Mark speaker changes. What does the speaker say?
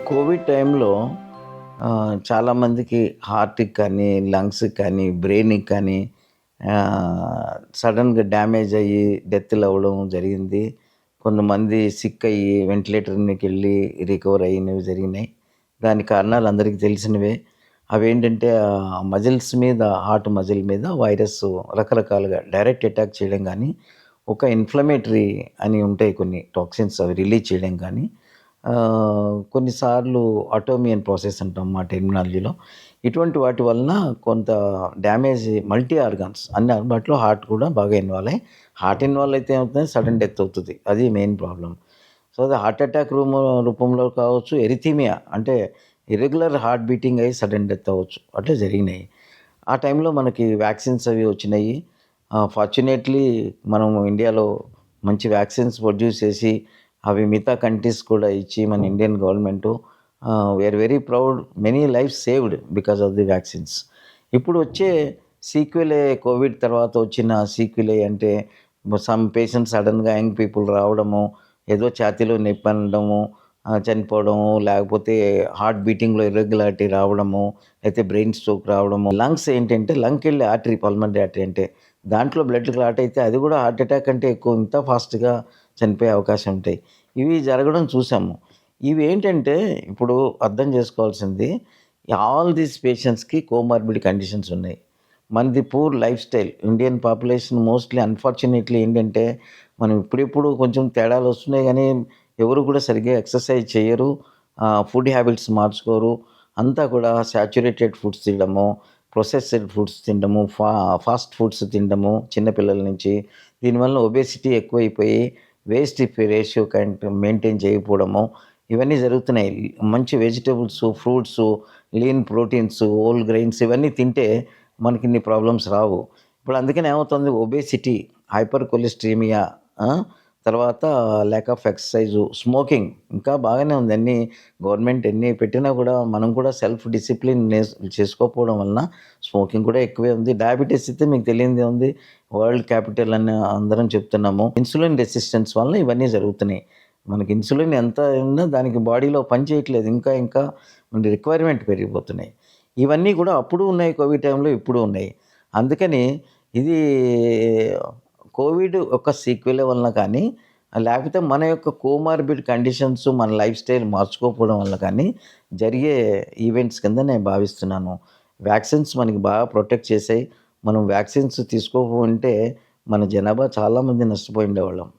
Speaker 1: Covid టైంలో చాలామందికి హార్ట్‌కి కానీ, లంగ్స్‌కి కానీ, బ్రెయిన్‌కి కానీ సడెన్‌గా డ్యామేజ్ అయ్యి డెత్‌లవ్వడం జరిగింది. కొంతమంది సిక్ అయ్యి వెంటిలేటర్ మీదకెళ్ళి రికవర్ అయినవి జరిగినాయి. దాని కారణాలు అందరికీ తెలిసినవే. అవేంటంటే మజిల్స్ మీద, హార్ట్ మజిల్ మీద వైరస్ రకరకాలుగా డైరెక్ట్ అటాక్ చేయడం గానీ, ఒక ఇన్‌ఫ్లమేటరీ అని ఉంటాయి కొన్ని టాక్సిన్స్ అవి రిలీజ్ చేయడం గానీ, కొన్నిసార్లు ఆటోమియన్ ప్రాసెస్ అంటాం మా టెర్మినాలజీలో. ఇటువంటి వాటి వలన కొంత డ్యామేజ్ మల్టీ ఆర్గాన్స్ అన్ని వాటిలో హార్ట్ కూడా బాగా ఇన్వాల్వ్ అయ్యి, హార్ట్ ఇన్వాల్వ్ అయితే ఏమవుతుంది సడెన్ డెత్ అవుతది. అది మెయిన్ ప్రాబ్లమ్. సో, అది హార్ట్ అటాక్ రూపంలో కావచ్చు, ఎరిథీమియా అంటే ఇర్రెగ్యులర్ హార్ట్ బీటింగ్ అయ్యి సడెన్ డెత్ అవ్వచ్చు. అట్లా జరిగినాయి. ఆ టైంలో మనకి వ్యాక్సిన్స్ అవి వచ్చినాయి. ఫార్చునేట్‌లీ మనం ఇండియాలో మంచి వ్యాక్సిన్స్ ప్రొడ్యూస్ చేసి, అవి మిగతా కంట్రీస్ కూడా ఇచ్చి మన Indian government we are very proud many lives saved because of the vaccines. ఇప్పుడు వచ్చే సీక్వెలే కోవిడ్ తర్వాత వచ్చిన సీక్వెలే అంటే సమ్ పేషెంట్స్ సడెన్‌గా యంగ్ పీపుల్ రావడము, ఏదో ఛాతీలో నొప్పి అనడము, చనిపోవడము, లేకపోతే హార్ట్ బీటింగ్‌లో ఇర్రెగ్యులారిటీ రావడము, అయితే బ్రెయిన్ స్ట్రోక్ రావడము. లంగ్స్ ఏంటంటే లంగ్‌కెళ్ళే ఆర్టరీ పల్మనరీ ఆర్టరీ అంటే దాంట్లో బ్లడ్ క్లాట్ అయితే అది కూడా హార్ట్ అటాక్ కంటే ఎక్కువ ఇంకా ఫాస్ట్‌గా చనిపోయే అవకాశం ఉంటాయి. ఇవి జరగడం చూసాము. ఇవేంటంటే ఇప్పుడు అర్థం చేసుకోవాల్సింది ఆల్ దీస్ పేషెంట్స్‌కి కోమార్బిడ్ కండిషన్స్ ఉన్నాయి. మనది poor life style. Indian population mostly unfortunately ఏంటంటే మనం ఇప్పుడిప్పుడు కొంచెం తేడాలు వస్తున్నాయి గానీ, ఎవరు కూడా సరిగ్గా ఎక్సర్సైజ్ చెయ్యరు. ఫుడ్ హ్యాబిట్స్ మార్చుకోరు. అంతా కూడా సాచురేటెడ్ ఫుడ్స్ తినడము, ప్రొసెస్డ్ ఫుడ్స్ తినడము, ఫాస్ట్ ఫుడ్స్ తినడము చిన్న పిల్లల నుంచి. దీనివల్ల ఒబేసిటీ ఎక్కువైపోయి వేస్ట్ రేషియో మెయింటైన్ చేయకపోవడము, ఇవన్నీ జరుగుతున్నాయి. మంచి vegetables, fruits, lean proteins, whole grains ఇవన్నీ తింటే మనకిన్ని ప్రాబ్లమ్స్ రావు. ఇప్పుడు అందుకని ఏమవుతుంది ఒబేసిటీ, హైపర్ కొలెస్ట్రీమియా, ఆ! తర్వాత ల్యాక్ ఆఫ్ ఎక్సర్సైజు, స్మోకింగ్ ఇంకా బాగానే ఉంది. అన్నీ గవర్నమెంట్ ఎన్ని పెట్టినా కూడా మనం కూడా సెల్ఫ్ డిసిప్లిన్ చేసుకోకపోవడం వలన స్మోకింగ్ కూడా ఎక్కువే ఉంది. డయాబెటిస్ అయితే మీకు తెలియనిదేముంది. వరల్డ్ క్యాపిటల్ అని అందరం చెప్తున్నాము. ఇన్సులిన్ రెసిస్టెన్స్ వలన ఇవన్నీ జరుగుతున్నాయి. మనకి ఇన్సులిన్ ఎంత ఉన్నా దానికి బాడీలో పని చేయట్లేదు. ఇంకా ఇంకా రిక్వైర్మెంట్ పెరిగిపోతున్నాయి. ఇవన్నీ కూడా అప్పుడు ఉన్నాయి కోవిడ్ టైంలో, ఇప్పుడు ఉన్నాయి. అందుకని ఇది కోవిడ్ ఒక సీక్వెల్ వలన కానీ, లేకపోతే మన యొక్క కోమార్బిడ్ కండిషన్స్, మన లైఫ్ స్టైల్ మార్చుకోకపోవడం వల్ల కానీ జరిగే ఈవెంట్స్ కింద నేను భావిస్తున్నాను. వ్యాక్సిన్స్ మనకి బాగా ప్రొటెక్ట్ చేసాయి. మనం వ్యాక్సిన్స్ తీసుకోకుంటే మన జనాభా చాలామంది నష్టపోయి ఉండేవాళ్ళం.